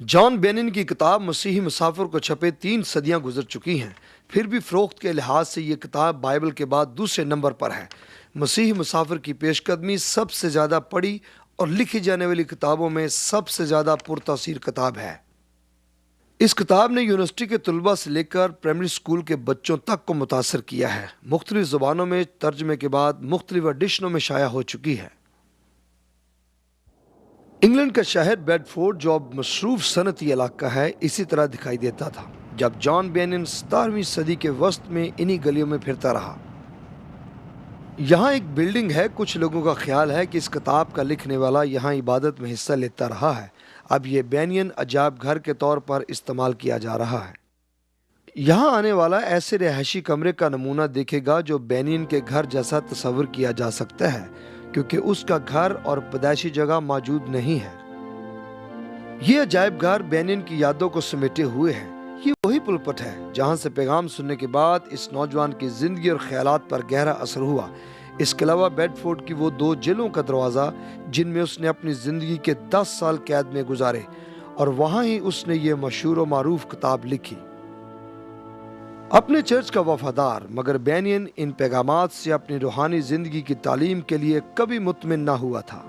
جان Benin کی کتاب مسیحی مسافر کو چھپے 3 صدیاں گزر چکی ہیں، پھر بھی فروخت کے لحاظ سے یہ کتاب بائبل کے بعد دوسرے نمبر پر ہے۔ مسیحی مسافر کی پیش قدمی سب سے زیادہ پڑھی اور لکھی جانے والی کتابوں میں سب سے زیادہ پرتاثیر کتاب ہے۔ اس کتاب نے یونیورسٹی کے طلباء سے لے کر پرائمری اسکول کے بچوں تک کو متاثر کیا ہے۔ مختلف زبانوں میں ترجمے کے بعد مختلف ایڈیشنوں میں شائع ہو چکی ہے۔ انگلینڈ کا شہر بیڈ فورڈ جو اب مصروف صنعتی علاقہ ہے اسی طرح دکھائی دیتا تھا جب جان بینن 17ویں صدی کے وسط میں انہی گلیوں میں پھرتا رہا۔ یہاں ایک بلڈنگ ہے، کچھ لوگوں کا خیال ہے کہ اس کتاب کا لکھنے والا یہاں عبادت میں حصہ لیتا رہا ہے۔ اب یہ بینین عجائب گھر کے طور پر استعمال کیا جا رہا ہے۔ یہاں آنے والا ایسے رہائشی کمرے کا نمونہ دیکھے گا جو بینین کے گھر جیسا تصور کیا جا سکتا ہے، کیونکہ اس کا گھر اور پیدائشی جگہ موجود نہیں ہے۔ یہ عجائب گھر بینین کی یادوں کو سمیٹے ہوئے ہے۔ یہ وہی پلپٹ ہے جہاں سے پیغام سننے کے بعد اس نوجوان کی زندگی اور خیالات پر گہرا اثر ہوا۔ اس کے علاوہ بیڈ فورڈ کی وہ 2 جیلوں کا دروازہ جن میں اس نے اپنی زندگی کے 10 سال قید میں گزارے، اور وہاں ہی اس نے یہ مشہور و معروف کتاب لکھی۔ اپنے چرچ کا وفادار، مگر بینین ان پیغامات سے اپنی روحانی زندگی کی تعلیم کے لیے کبھی مطمئن نہ ہوا تھا۔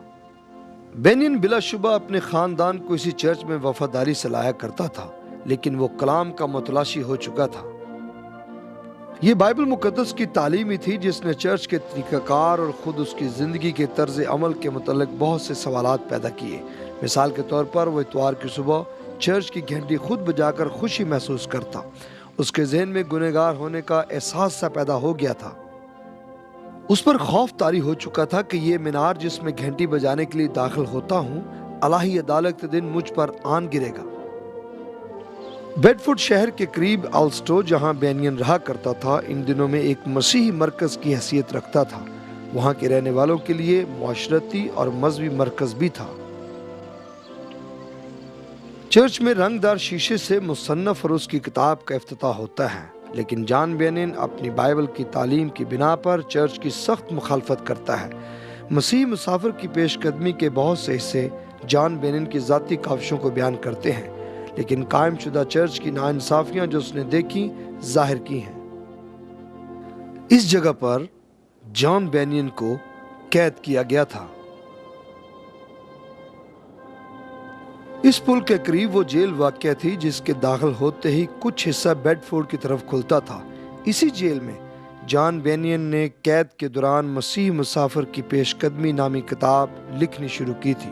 بینین بلا شبہ اپنے خاندان کو اسی چرچ میں وفاداری سے لایا کرتا تھا، لیکن وہ کلام کا متلاشی ہو چکا تھا۔ یہ بائبل مقدس کی تعلیم ہی تھی جس نے چرچ کے طریقہ کار اور خود اس کی زندگی کے طرز عمل کے متعلق بہت سے سوالات پیدا کیے۔ مثال کے طور پر وہ اتوار کی صبح چرچ کی گھنٹی خود بجا کر خوشی محسوس کرتا۔ اس کے ذہن میں گنہگار ہونے کا احساس سا پیدا ہو گیا تھا۔ اس پر خوف طاری ہو چکا تھا کہ یہ مینار جس میں گھنٹی بجانے کے لیے داخل ہوتا ہوں، الہی عدالت کے دن مجھ پر آن گرے گا۔ بیڈ فورڈ شہر کے قریب آلسٹو جہاں بینین رہا کرتا تھا ان دنوں میں ایک مسیحی مرکز کی حیثیت رکھتا تھا۔ وہاں کے رہنے والوں کے لیے معاشرتی اور مذہبی مرکز بھی تھا۔ چرچ میں رنگ دار شیشے سے مصنف اور اس کی کتاب کا افتتاح ہوتا ہے، لیکن جان بینن اپنی بائبل کی تعلیم کی بنا پر چرچ کی سخت مخالفت کرتا ہے۔ مسیحی مسافر کی پیش قدمی کے بہت سے حصے جان بینن کی ذاتی کاوشوں کو بیان کرتے ہیں، لیکن قائم شدہ چرچ کی ناانصافیاں جو اس نے دیکھی ظاہر کی ہیں۔ اس جگہ پر جان بینن کو قید کیا گیا تھا۔ اس پل کے قریب وہ جیل واقع تھی جس کے داخل ہوتے ہی کچھ حصہ بیڈ فورڈ کی طرف کھلتا تھا۔ اسی جیل میں جان بینین نے قید کے دوران مسیحی مسافر کی پیش قدمی نامی کتاب لکھنی شروع کی تھی۔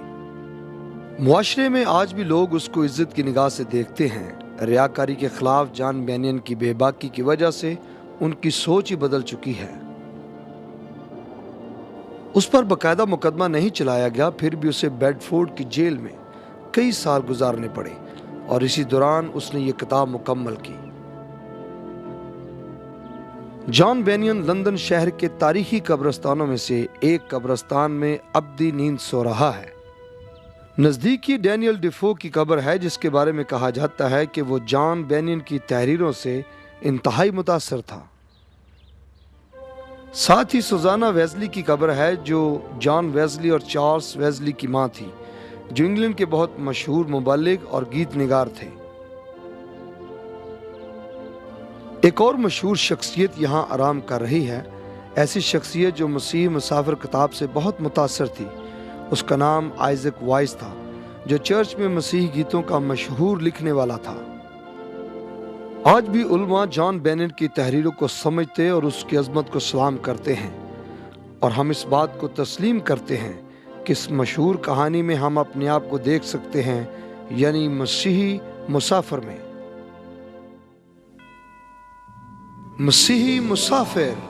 معاشرے میں آج بھی لوگ اس کو عزت کی نگاہ سے دیکھتے ہیں۔ ریاکاری کے خلاف جان بینین کی بے باکی کی وجہ سے ان کی سوچ ہی بدل چکی ہے۔ اس پر باقاعدہ مقدمہ نہیں چلایا گیا، پھر بھی اسے بیڈ فورڈ کی جیل میں کئی سال گزارنے پڑے، اور اسی دوران اس نے یہ کتاب مکمل کی۔ جان بینین لندن شہر کے تاریخی قبرستانوں میں سے ایک قبرستان میں ابدی نیند سو رہا ہے۔ نزدیکی ڈینیل ڈیفو کی قبر ہے جس کے بارے میں کہا جاتا ہے کہ وہ جان بینین کی تحریروں سے انتہائی متاثر تھا۔ ساتھ ہی سوزانا ویزلی کی قبر ہے جو جان ویزلی اور چارلز ویزلی کی ماں تھی، جو انگلینڈ کے بہت مشہور مبلغ اور گیت نگار تھے۔ ایک اور مشہور شخصیت یہاں آرام کر رہی ہے، ایسی شخصیت جو مسیحی مسافر کتاب سے بہت متاثر تھی۔ اس کا نام آئزک وائس تھا، جو چرچ میں مسیحی گیتوں کا مشہور لکھنے والا تھا۔ آج بھی علماء جان بینن کی تحریروں کو سمجھتے اور اس کی عظمت کو سلام کرتے ہیں، اور ہم اس بات کو تسلیم کرتے ہیں کہ اس مشہور کہانی میں ہم اپنے آپ کو دیکھ سکتے ہیں، یعنی مسیحی مسافر میں۔ مسیحی مسافر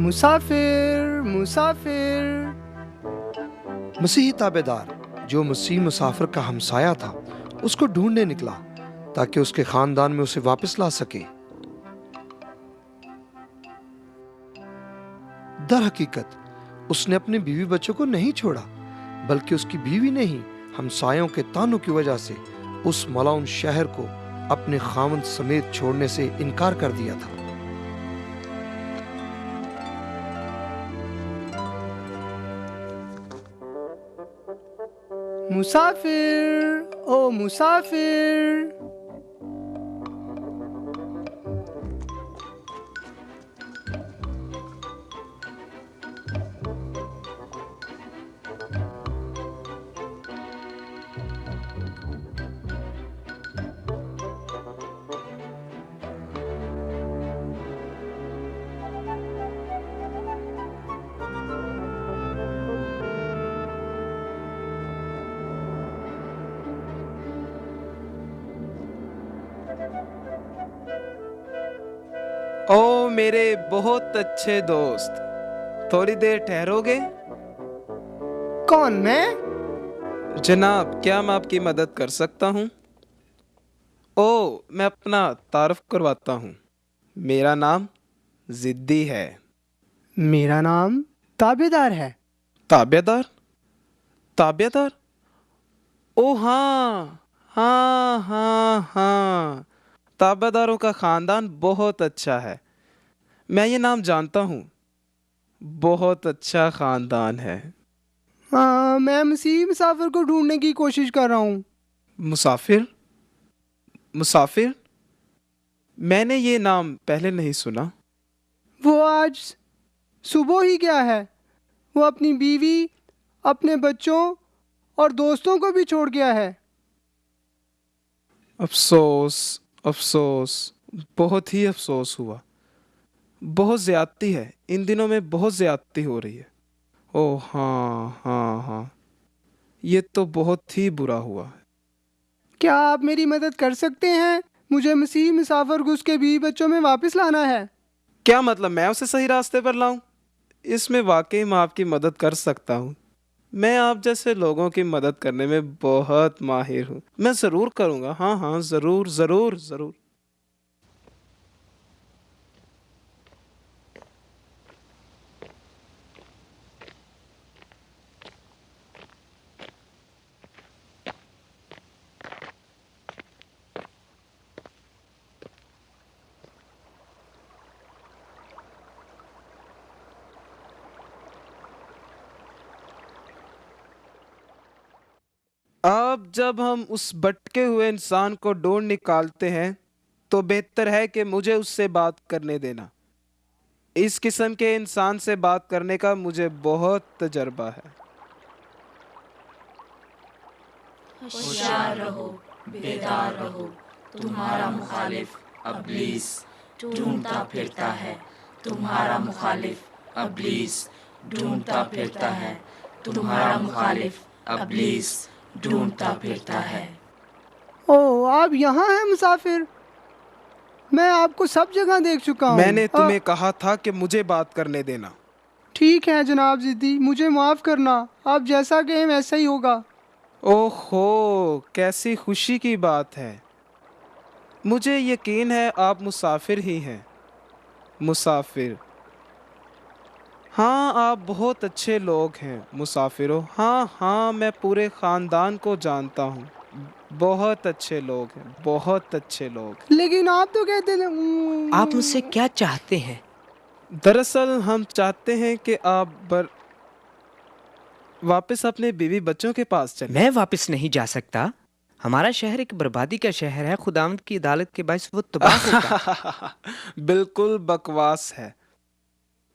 مسافر مسافر. مسیحی تابع دار جو مسیح مسافر کا ہمسایہ تھا اس کو ڈھونڈنے نکلا تاکہ اس کے خاندان میں اسے واپس لا سکے. در حقیقت اس نے اپنے بیوی بچوں کو نہیں چھوڑا بلکہ اس کی بیوی نے ہی ہمسایوں کے تانوں کی وجہ سے اس ملعون شہر کو اپنے خاوند سمیت چھوڑنے سے انکار کر دیا تھا. مسافر او مسافر. او میرے بہت اچھے دوست، تھوڑی دیر ٹھہرو گے؟ کون میں؟ جناب کیا میں آپ کی مدد کر سکتا ہوں؟ میں اپنا تعارف کرواتا ہوں. میرا نام زدی ہے. میرا نام تابع دار ہے. تابع دار؟ تابع دار؟ ہاں ہاں ہاں ہاں، تابع داروں کا خاندان بہت اچھا ہے. میں یہ نام جانتا ہوں. بہت اچھا خاندان ہے. ہاں، میں مسیح مسافر کو ڈھونڈنے کی کوشش کر رہا ہوں. مسافر؟ مسافر؟ میں نے یہ نام پہلے نہیں سنا. وہ آج صبح ہی گیا ہے. وہ اپنی بیوی، اپنے بچوں اور دوستوں کو بھی چھوڑ گیا ہے. افسوس افسوس، بہت ہی افسوس ہوا. بہت زیادتی ہے، ان دنوں میں بہت زیادتی ہو رہی ہے. ہاں ہاں ہاں، یہ تو بہت ہی برا ہوا. کیا آپ میری مدد کر سکتے ہیں؟ مجھے مسیح مسافر کو اس کے بیوی بچوں میں واپس لانا ہے. کیا مطلب میں اسے صحیح راستے پر لاؤں؟ اس میں واقعی میں آپ کی مدد کر سکتا ہوں. میں آپ جیسے لوگوں کی مدد کرنے میں بہت ماہر ہوں. میں ضرور کروں گا. ہاں ہاں، ضرور ضرور ضرور. اب جب ہم اس بھٹکے ہوئے انسان کو ڈھونڈ نکالتے ہیں تو بہتر ہے کہ مجھے اس سے بات کرنے دینا. اس قسم کے انسان سے بات کرنے کا مجھے بہت تجربہ ہے. ہوشیار رہو، بیدار رہو، تمہارا مخالف ابلیس ڈھونڈتا پھرتا ہے. تمہارا مخالف ابلیس ڈھونڈتا پھرتا ہے. تمہارا مخالف ابلیس ڈھونڈتا پھرتا ہے. آپ یہاں ہیں مسافر؟ میں آپ کو سب جگہ دیکھ چکا ہوں. میں نے تمہیں کہا تھا کہ مجھے بات کرنے دینا. ٹھیک ہے جناب زدی، مجھے معاف کرنا. آپ جیسا کہیں ویسا ہی ہوگا. کیسی خوشی کی بات ہے. مجھے یقین ہے آپ مسافر ہی ہیں. مسافر؟ ہاں، آپ بہت اچھے لوگ ہیں مسافروں. ہاں ہاں، میں پورے خاندان کو جانتا ہوں. بہت اچھے لوگ ہیں، بہت اچھے لوگ. لیکن آپ تو کہتے تھے. آپ مجھ سے کیا چاہتے ہیں؟ دراصل ہم چاہتے ہیں کہ آپ واپس اپنے بیوی بچوں کے پاس چلیں. میں واپس نہیں جا سکتا. ہمارا شہر ایک بربادی کا شہر ہے. خداوند کی عدالت کے باعث وہ تباہ ہوگا. بالکل بکواس ہے.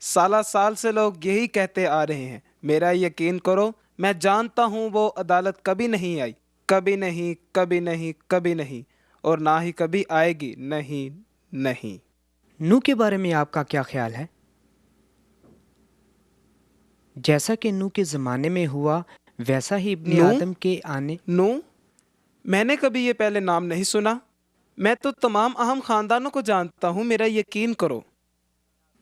سالہ سال سے لوگ یہی کہتے آ رہے ہیں. میرا یقین کرو، میں جانتا ہوں وہ عدالت کبھی نہیں آئی. کبھی نہیں، کبھی نہیں، کبھی نہیں، اور نہ ہی کبھی آئے گی. نہیں نہیں. نوح کے بارے میں آپ کا کیا خیال ہے؟ جیسا کہ نوح کے زمانے میں ہوا ویسا ہی ابن نوح؟ آدم کے آنے. نوح؟ میں نے کبھی یہ پہلے نام نہیں سنا. میں تو تمام اہم خاندانوں کو جانتا ہوں. میرا یقین کرو.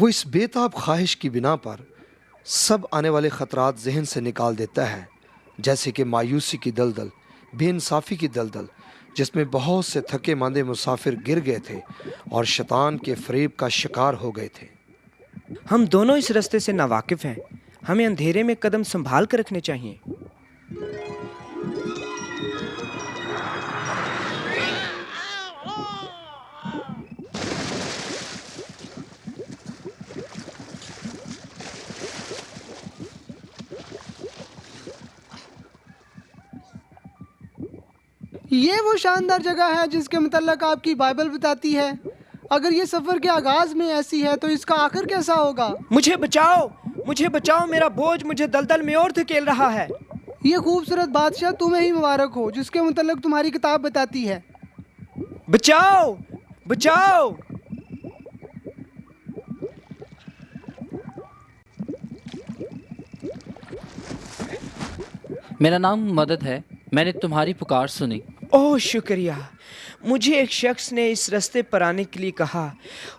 وہ اس بےتاب خواہش کی بنا پر سب آنے والے خطرات ذہن سے نکال دیتا ہے، جیسے کہ مایوسی کی دلدل، بے انصافی کی دلدل جس میں بہت سے تھکے ماندے مسافر گر گئے تھے اور شیطان کے فریب کا شکار ہو گئے تھے۔ ہم دونوں اس رستے سے ناواقف ہیں، ہمیں اندھیرے میں قدم سنبھال کر رکھنے چاہیے۔ یہ وہ شاندار جگہ ہے جس کے متعلق آپ کی بائبل بتاتی ہے۔ اگر یہ سفر کے آغاز میں ایسی ہے تو اس کا آخر کیسا ہوگا؟ مجھے بچاؤ، مجھے بچاؤ، میرا بوجھ مجھے دلدل میں اور دھکیل رہا ہے۔ یہ خوبصورت بادشاہ تمہیں ہی مبارک ہو جس کے متعلق تمہاری کتاب بتاتی ہے۔ بچاؤ، بچاؤ۔ میرا نام مدد ہے، میں نے تمہاری پکار سنی۔ اوہ شکریہ، مجھے ایک شخص نے اس رستے پر آنے کے لیے کہا،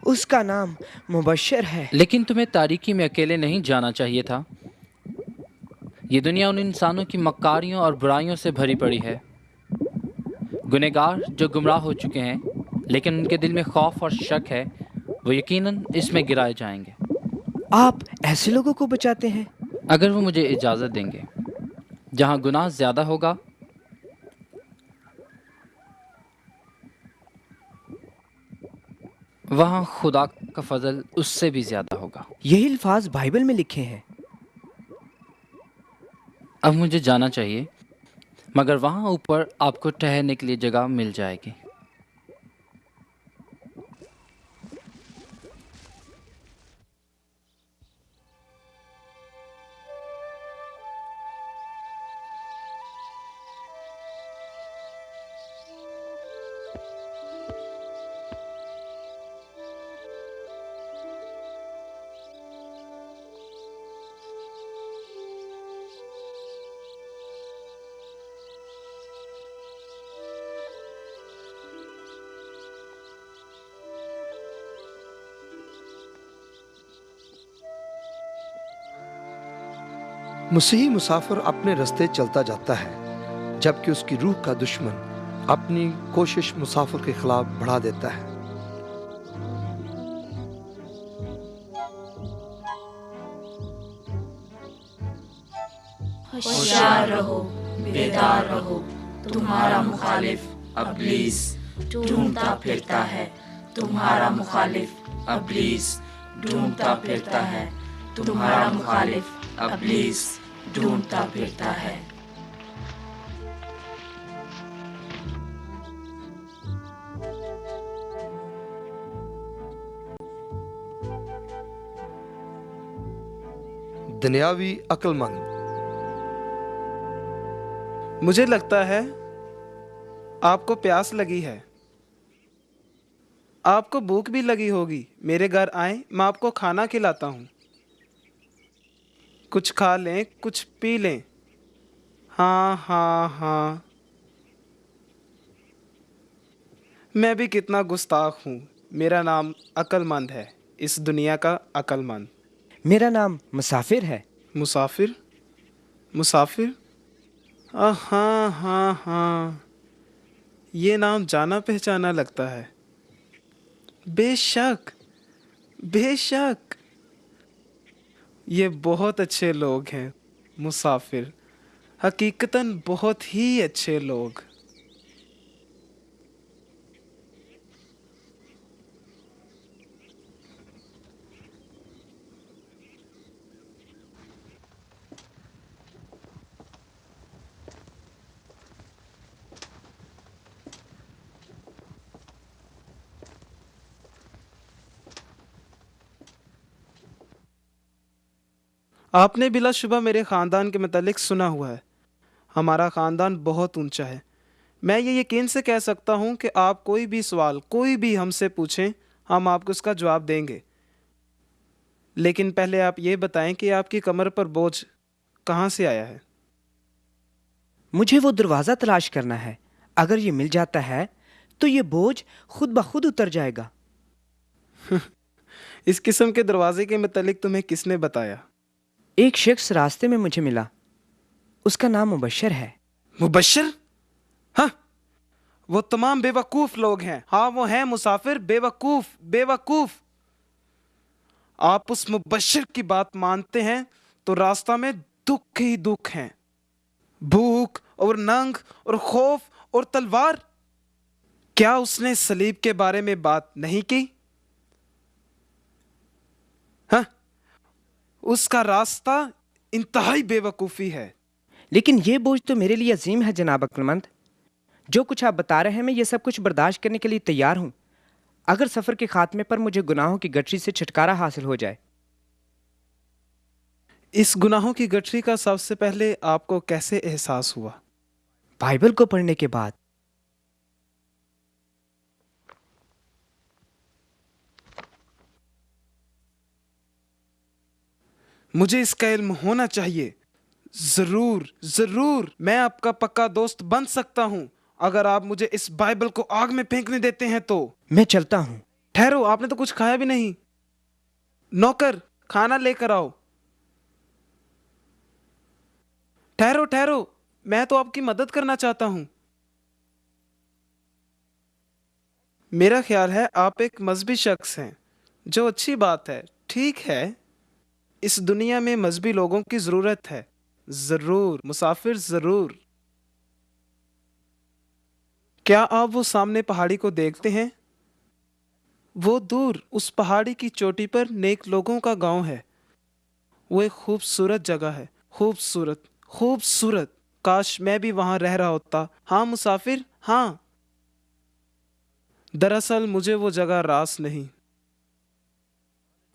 اس کا نام مبشر ہے۔ لیکن تمہیں تاریکی میں اکیلے نہیں جانا چاہیے تھا۔ یہ دنیا ان انسانوں کی مکاریوں اور برائیوں سے بھری پڑی ہے، گنہگار جو گمراہ ہو چکے ہیں، لیکن ان کے دل میں خوف اور شک ہے، وہ یقیناً اس میں گرائے جائیں گے۔ آپ ایسے لوگوں کو بچاتے ہیں؟ اگر وہ مجھے اجازت دیں گے۔ جہاں گناہ زیادہ ہوگا وہاں خدا کا فضل اس سے بھی زیادہ ہوگا۔ یہی الفاظ بائبل میں لکھے ہیں۔ اب مجھے جانا چاہیے، مگر وہاں اوپر آپ کو ٹھہرنے کے لیے جگہ مل جائے گی۔ مسیحی مسافر اپنے رستے چلتا جاتا ہے، جبکہ اس کی روح کا دشمن اپنی کوشش مسافر کے خلاف بڑھا دیتا ہے۔ ہوشیار رہو، بیدار رہو، تمہارا مخالف ابلیس ڈھونڈتا پھرتا ہے، تمہارا مخالف ابلیس ڈھونڈتا پھرتا ہے، تمہارا مخالف ابلیس ڈھونڈتا پھرتا ہے۔ دنیاوی عقل مند۔ مجھے لگتا ہے آپ کو پیاس لگی ہے، آپ کو بھوک بھی لگی ہوگی۔ میرے گھر آئیں، میں آپ کو کھانا کھلاتا ہوں۔ کچھ کھا لیں، کچھ پی لیں۔ ہاں ہاں ہاں، میں بھی کتنا گستاخ ہوں۔ میرا نام عقل مند ہے، اس دنیا کا عقل مند۔ میرا نام مسافر ہے۔ مسافر؟ مسافر؟ ہاں ہاں ہاں، یہ نام جانا پہچانا لگتا ہے۔ بے شک، بے شک، یہ بہت اچھے لوگ ہیں۔ مسافر حقیقتاً بہت ہی اچھے لوگ۔ آپ نے بلا شبہ میرے خاندان کے متعلق سنا ہوا ہے۔ ہمارا خاندان بہت اونچا ہے۔ میں یہ یقین سے کہہ سکتا ہوں کہ آپ کوئی بھی سوال، کوئی بھی ہم سے پوچھیں، ہم آپ کو اس کا جواب دیں گے۔ لیکن پہلے آپ یہ بتائیں کہ آپ کی کمر پر بوجھ کہاں سے آیا ہے؟ مجھے وہ دروازہ تلاش کرنا ہے۔ اگر یہ مل جاتا ہے تو یہ بوجھ خود بخود اتر جائے گا۔ اس قسم کے دروازے کے متعلق تمہیں کس نے بتایا؟ ایک شخص راستے میں مجھے ملا، اس کا نام مبشر ہے۔ مبشر؟ ہاں، وہ تمام بے وقوف لوگ ہیں۔ ہاں، وہ ہیں مسافر، بے وقوف، بے وقوف۔ آپ اس مبشر کی بات مانتے ہیں تو راستہ میں دکھ ہی دکھ ہیں، بھوک اور ننگ اور خوف اور تلوار۔ کیا اس نے صلیب کے بارے میں بات نہیں کی؟ ہاں، اس کا راستہ انتہائی بے وقوفی ہے۔ لیکن یہ بوجھ تو میرے لیے عظیم ہے جناب عقلمند۔ جو کچھ آپ بتا رہے ہیں میں یہ سب کچھ برداشت کرنے کے لیے تیار ہوں، اگر سفر کے خاتمے پر مجھے گناہوں کی گٹھری سے چھٹکارا حاصل ہو جائے۔ اس گناہوں کی گٹھری کا سب سے پہلے آپ کو کیسے احساس ہوا؟ بائبل کو پڑھنے کے بعد۔ مجھے اس کا علم ہونا چاہیے۔ ضرور ضرور، میں آپ کا پکا دوست بن سکتا ہوں اگر آپ مجھے اس بائبل کو آگ میں پھینکنے دیتے ہیں تو۔ میں چلتا ہوں۔ ٹھہرو، آپ نے تو کچھ کھایا بھی نہیں۔ نوکر، کھانا لے کر آؤ۔ ٹھہرو ٹھہرو، میں تو آپ کی مدد کرنا چاہتا ہوں۔ میرا خیال ہے آپ ایک مذہبی شخص ہیں، جو اچھی بات ہے۔ ٹھیک ہے، اس دنیا میں مذہبی لوگوں کی ضرورت ہے۔ ضرور مسافر، ضرور۔ کیا آپ وہ سامنے پہاڑی کو دیکھتے ہیں؟ وہ دور اس پہاڑی کی چوٹی پر نیک لوگوں کا گاؤں ہے۔ وہ ایک خوبصورت جگہ ہے، خوبصورت خوبصورت۔ کاش میں بھی وہاں رہ رہا ہوتا۔ ہاں مسافر، ہاں۔ دراصل مجھے وہ جگہ راس نہیں،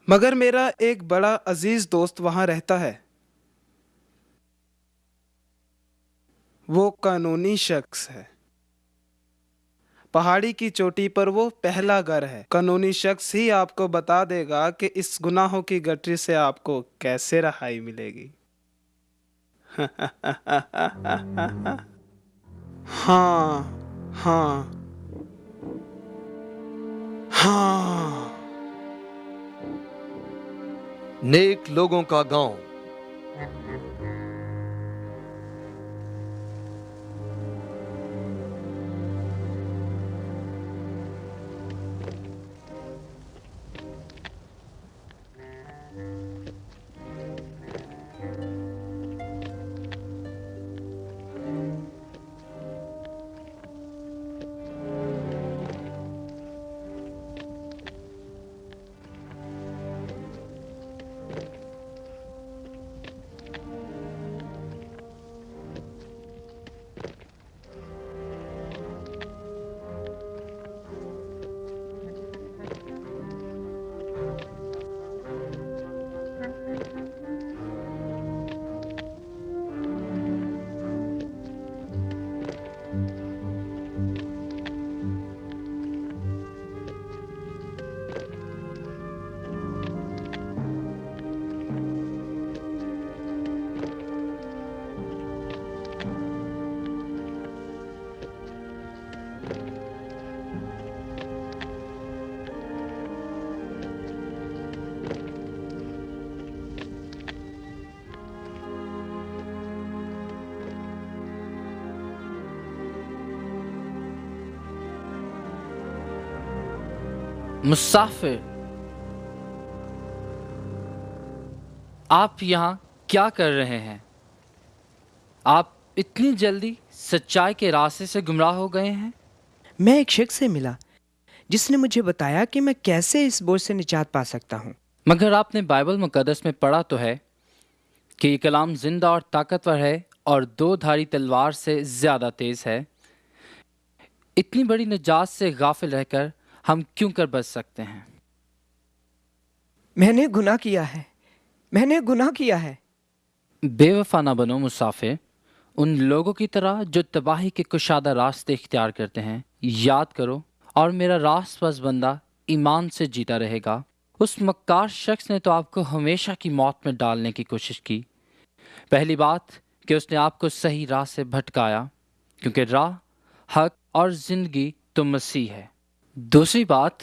مگر میرا ایک بڑا عزیز دوست وہاں رہتا ہے۔ وہ قانونی شخص ہے۔ پہاڑی کی چوٹی پر وہ پہلا گھر ہے۔ قانونی شخص ہی آپ کو بتا دے گا کہ اس گناہوں کی گٹری سے آپ کو کیسے رہائی ملے گی۔ ہاں ہاں ہاں۔ نیک لوگوں کا گاؤں۔ مسافر، آپ یہاں کیا کر رہے ہیں؟ آپ اتنی جلدی سچائی کے راستے سے گمراہ ہو گئے ہیں؟ میں ایک شخص سے ملا جس نے مجھے بتایا کہ میں کیسے اس بوجھ سے نجات پا سکتا ہوں۔ مگر آپ نے بائبل مقدس میں پڑھا تو ہے کہ یہ کلام زندہ اور طاقتور ہے اور 2 دھاری تلوار سے زیادہ تیز ہے۔ اتنی بڑی نجات سے غافل رہ کر ہم کیوں کر بچ سکتے ہیں؟ میں نے گناہ کیا ہے، میں نے گناہ کیا ہے۔ بے وفا نہ بنو مسافر، ان لوگوں کی طرح جو تباہی کے کشادہ راستے اختیار کرتے ہیں۔ یاد کرو، اور میرا راست پس بندہ ایمان سے جیتا رہے گا۔ اس مکار شخص نے تو آپ کو ہمیشہ کی موت میں ڈالنے کی کوشش کی۔ پہلی بات کہ اس نے آپ کو صحیح راہ سے بھٹکایا، کیونکہ راہ، حق اور زندگی تو مسیح ہے۔ دوسری بات،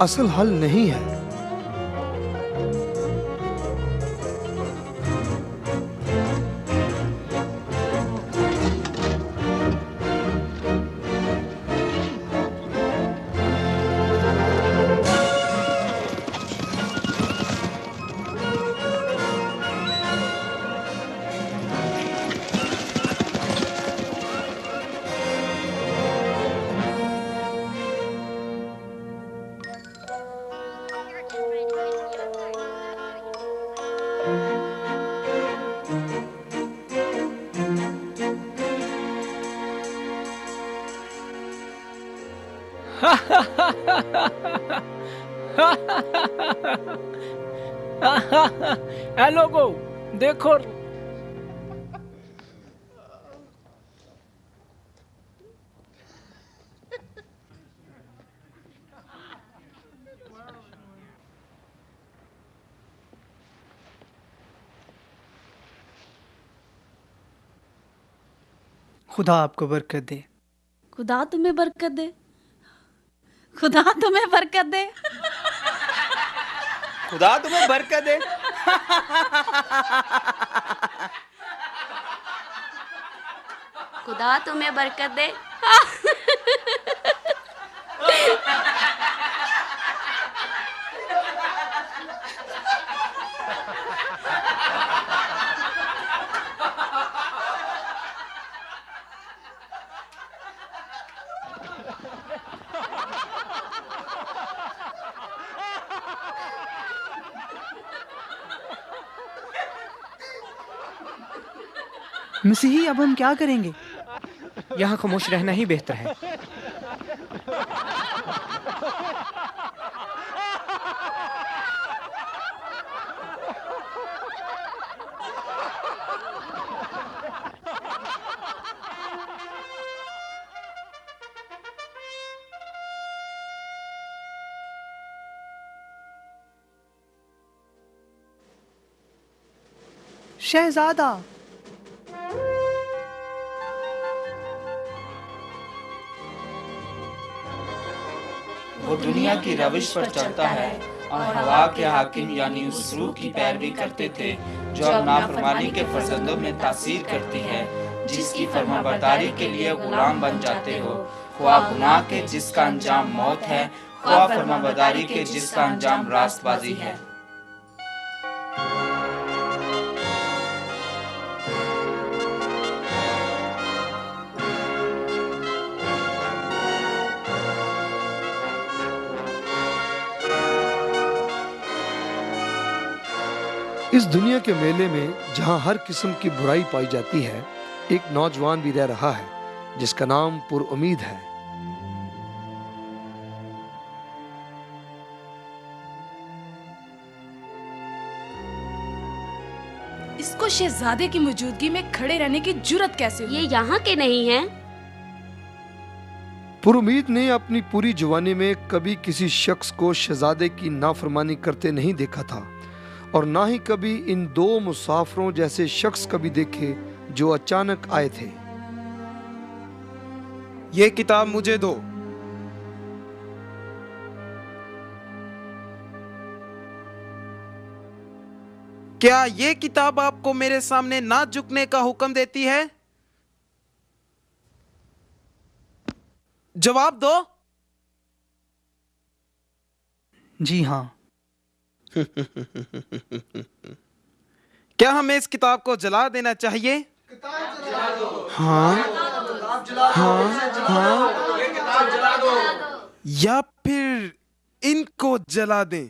اصل حل نہیں ہے۔ اے لوگو دیکھو، خدا آپ کو برکت دے۔ خدا تمہیں برکت دے، خدا تمہیں برکت دے۔ خدا تمہیں برکت دے۔ خدا تمہیں برکت دے۔ مسیحی اب ہم کیا کریں گے؟ یہاں خاموش رہنا ہی بہتر ہے۔ شہزادہ، وہ دنیا کی روش پر چلتا ہے اور ہوا کے حاکم یعنی اس روح کی پیروی کرتے تھے جو اب نافرمانی کے فرزندوں میں تاثیر کرتی ہے، جس کی فرمانبرداری کے لیے غلام بن جاتے ہو، خواہ گناہ کے جس کا انجام موت ہے، خواہ فرمانبرداری کے جس کا انجام راست بازی ہے۔ اس دنیا کے میلے میں جہاں ہر قسم کی برائی پائی جاتی ہے، ایک نوجوان بھی رہ رہا ہے جس کا نام پر امید ہے۔ اس کو شہزادے کی موجودگی میں کھڑے رہنے کی جرت کیسے ہوئی؟ یہ یہاں کے نہیں ہیں۔ پر امید نے اپنی پوری جوانی میں کبھی کسی شخص کو شہزادے کی نافرمانی کرتے نہیں دیکھا تھا، اور نہ ہی کبھی ان دو مسافروں جیسے شخص کبھی دیکھے جو اچانک آئے تھے۔ یہ کتاب مجھے دو۔ کیا یہ کتاب آپ کو میرے سامنے نہ جھکنے کا حکم دیتی ہے؟ جواب دو۔ جی ہاں۔ کیا ہمیں اس کتاب کو جلا دینا چاہیے؟ ہاں ہاں ہاں، یا پھر ان کو جلا دیں؟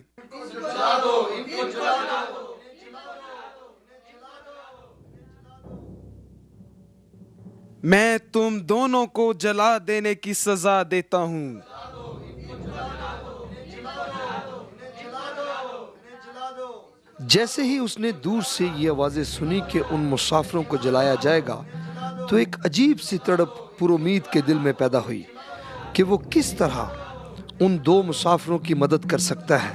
میں تم دونوں کو جلا دینے کی سزا دیتا ہوں۔ جیسے ہی اس نے دور سے یہ آوازیں سنی کہ ان مسافروں کو جلایا جائے گا، تو ایک عجیب سی تڑپ پر امید کے دل میں پیدا ہوئی کہ وہ کس طرح ان دو مسافروں کی مدد کر سکتا ہے۔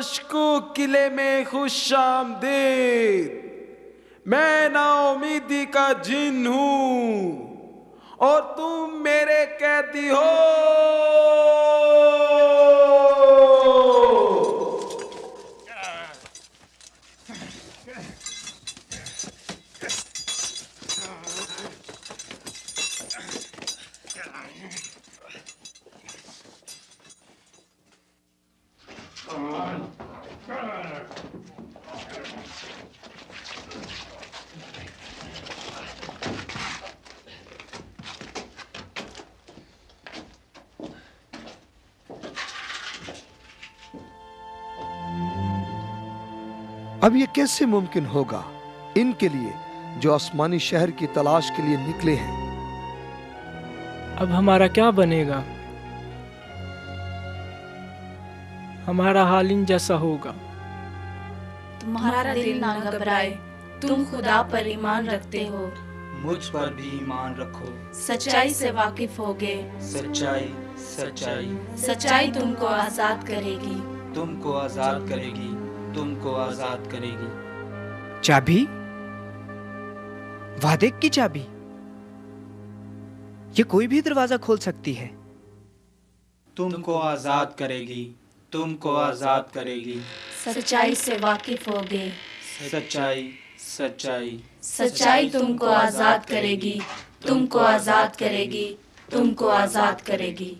مشکوک قلعے میں خوش آمدید. میں نا امیدی کا جن ہوں اور تم میرے قیدی ہو. اب یہ کیسے ممکن ہوگا ان کے لیے جو آسمانی شہر کی تلاش کے لیے نکلے ہیں؟ اب ہمارا کیا بنے گا؟ ہمارا حال ان جیسا ہوگا. تمہارا دل نہ گھبرائے، تم خدا پر ایمان رکھتے ہو، مجھ پر بھی ایمان رکھو. سچائی سے واقف ہوگے. سچائی سچائی سچائی تم کو آزاد کرے گی. تم کو آزاد کرے گی. تم کو آزاد کرے گی. چابی؟ وعدے کی چابی؟ یہ کوئی بھی دروازہ کھول سکتی ہے. تم کو آزاد کرے گی. تم کو آزاد کرے گی. سچائی سے واقف ہوگے. سچائی سچائی سچائی تم کو آزاد کرے گی. تم کو آزاد کرے گی. تم کو آزاد کرے گی.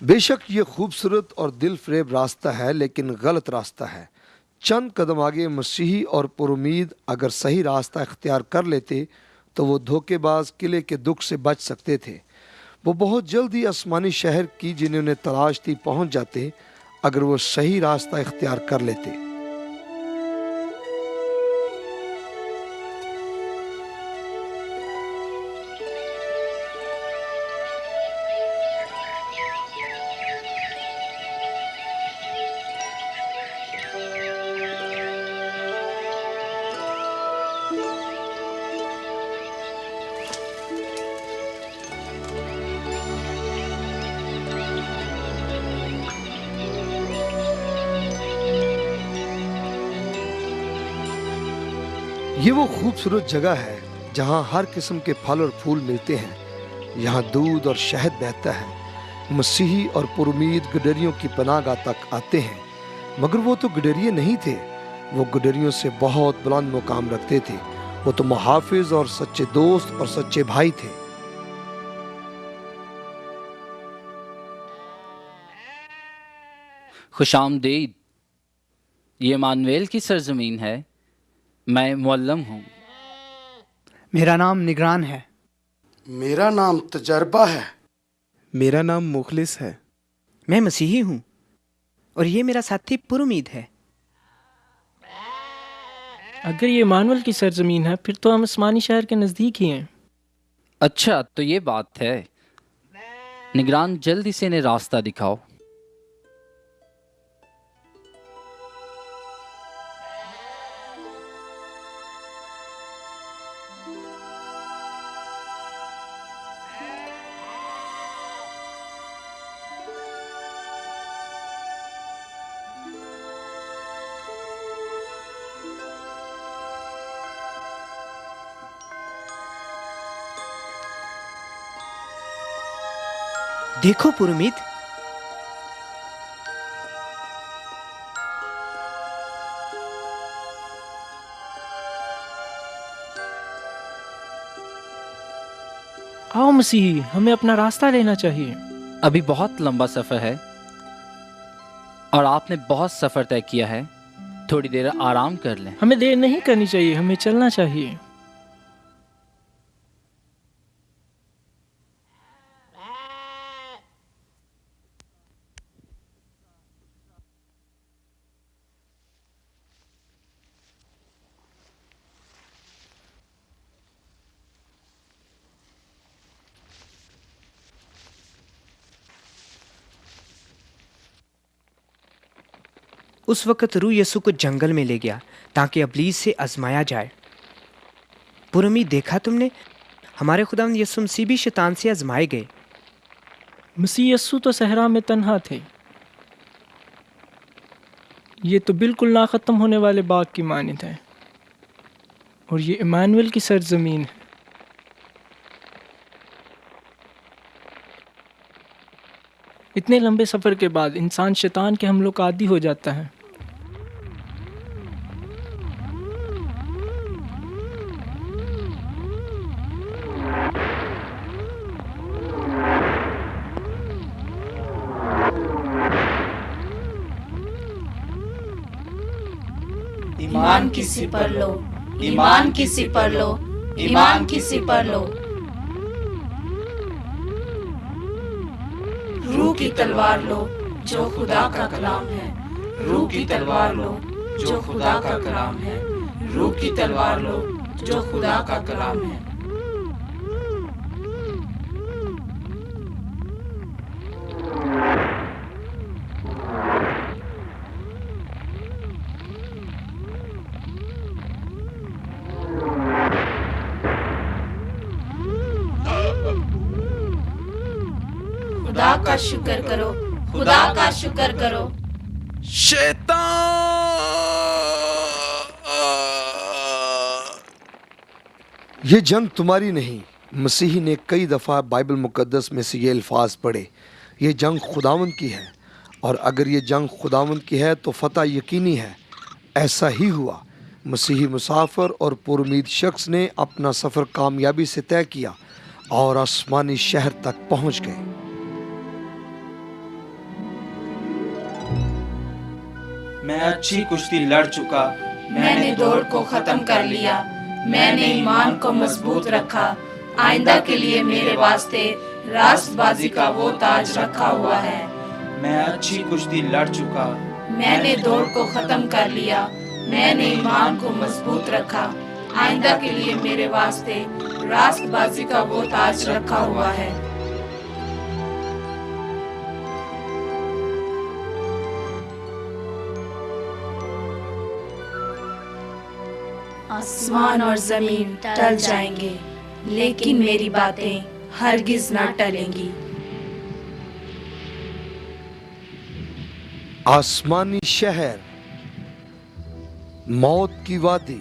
بے شک یہ خوبصورت اور دل فریب راستہ ہے، لیکن غلط راستہ ہے. چند قدم آگے مسیحی اور پر امید اگر صحیح راستہ اختیار کر لیتے تو وہ دھوکے باز قلعے کے دکھ سے بچ سکتے تھے. وہ بہت جلدی آسمانی شہر کی جنہیں انہیں تلاش تھی پہنچ جاتے اگر وہ صحیح راستہ اختیار کر لیتے. یہ وہ خوبصورت جگہ ہے جہاں ہر قسم کے پھل اور پھول ملتے ہیں. یہاں دودھ اور شہد بہتا ہے. مسیحی اور پر امید گڈریوں کی پناہ گاہ تک آتے ہیں، مگر وہ تو گڈریے نہیں تھے. وہ گڈریوں سے بہت بلند مقام رکھتے تھے. وہ تو محافظ اور سچے دوست اور سچے بھائی تھے. خوش آمدید. یہ مانویل کی سرزمین ہے. میں معلم ہوں. میرا نام نگران ہے. میرا نام تجربہ ہے. میرا نام مخلص ہے. میں مسیحی ہوں اور یہ میرا ساتھی پر امید ہے. اگر یہ مانول کی سرزمین ہے پھر تو ہم آسمانی شہر کے نزدیک ہی ہیں. اچھا تو یہ بات ہے. نگران جلدی سے انہیں راستہ دکھاؤ. دیکھو پرامید، آؤ مسیحی، ہمیں اپنا راستہ لینا چاہیے۔ ابھی بہت لمبا سفر ہے اور آپ نے بہت سفر طے کیا ہے، تھوڑی دیر آرام کر لیں۔ ہمیں دیر نہیں کرنی چاہیے، ہمیں چلنا چاہیے۔ اس وقت روح یسوع کو جنگل میں لے گیا تاکہ ابلیس سے آزمایا جائے۔ پرامید، دیکھا تم نے، ہمارے خداوند یسوع مسیح بھی شیطان سے آزمائے گئے۔ مسیح یسوع تو صحرا میں تنہا تھے۔ یہ تو بالکل نہ ختم ہونے والے باغ کی مانند ہے، اور یہ ایمانویل کی سرزمین ہے۔ اتنے لمبے سفر کے بعد انسان شیطان کے حملوں کا عادی ہو جاتا ہے۔ ایمان کی سپر لو، ایمان کی سپر لو، ایمان کی سپر لو۔ روح کی تلوار لو جو خدا کا کلام ہے، روح کی تلوار لو جو خدا کا کلام ہے، روح کی تلوار لو جو خدا کا کلام ہے۔ خدا کا شکر کرو، خدا کا شکر کرو۔ یہ جنگ تمہاری نہیں۔ مسیحی نے کئی دفعہ بائبل مقدس میں سے یہ الفاظ پڑھے، یہ جنگ خداوند کی ہے، اور اگر یہ جنگ خداوند کی ہے تو فتح یقینی ہے۔ ایسا ہی ہوا۔ مسیحی مسافر اور پرامید شخص نے اپنا سفر کامیابی سے طے کیا اور آسمانی شہر تک پہنچ گئے۔ میں اچھی کشتی لڑ چکا، میں نے دوڑ کو ختم کر لیا، میں نے ایمان کو مضبوط رکھا۔ آئندہ کے لیے میرے واسطے راست بازی کا وہ تاج رکھا ہوا ہے۔ میں اچھی کشتی لڑ چکا، میں نے دوڑ کو ختم کر لیا، میں نے ایمان کو مضبوط رکھا۔ آئندہ کے لیے میرے واسطے راست بازی کا وہ تاج رکھا ہوا ہے۔ آسمان اور زمین ٹل جائیں گے، لیکن میری باتیں ہرگز نہ ٹلیں گی۔ آسمانی شہر، موت کی وادی،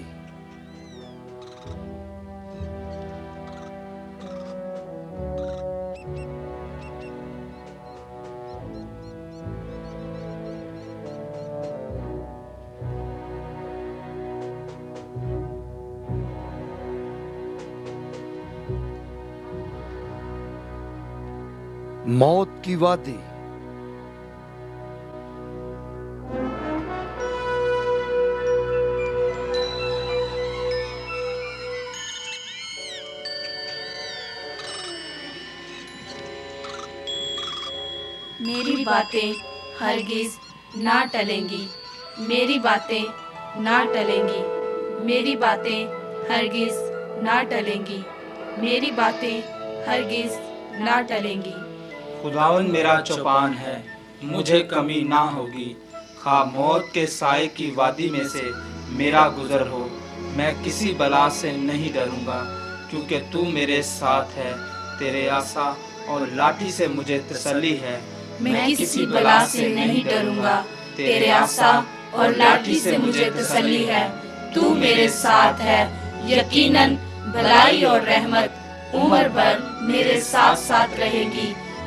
موت کی وادی، میری باتیں ہرگز نہ ٹلیں گی، میری باتیں نہ ٹلیں گی، میری باتیں ہرگز نہ ٹلیں گی، میری باتیں ہرگز نہ ٹلیں گی۔ خداوند میرا چوپان ہے، مجھے کمی نہ ہوگی۔ خواہ موت کے سائے کی وادی میں سے میرا گزر ہو، میں کسی بلا سے نہیں ڈروں گا، کیونکہ تو میرے ساتھ ہے۔ تیرے عصا اور لاٹھی سے مجھے تسلی ہے۔ میں کسی بلا سے نہیں ڈروں گا، تیرے عصا اور لاٹھی سے مجھے تسلی ہے۔ تو میرے ساتھ ہے، یقیناً بھلائی اور رحمت عمر بھر میرے ساتھ ساتھ رہے گی،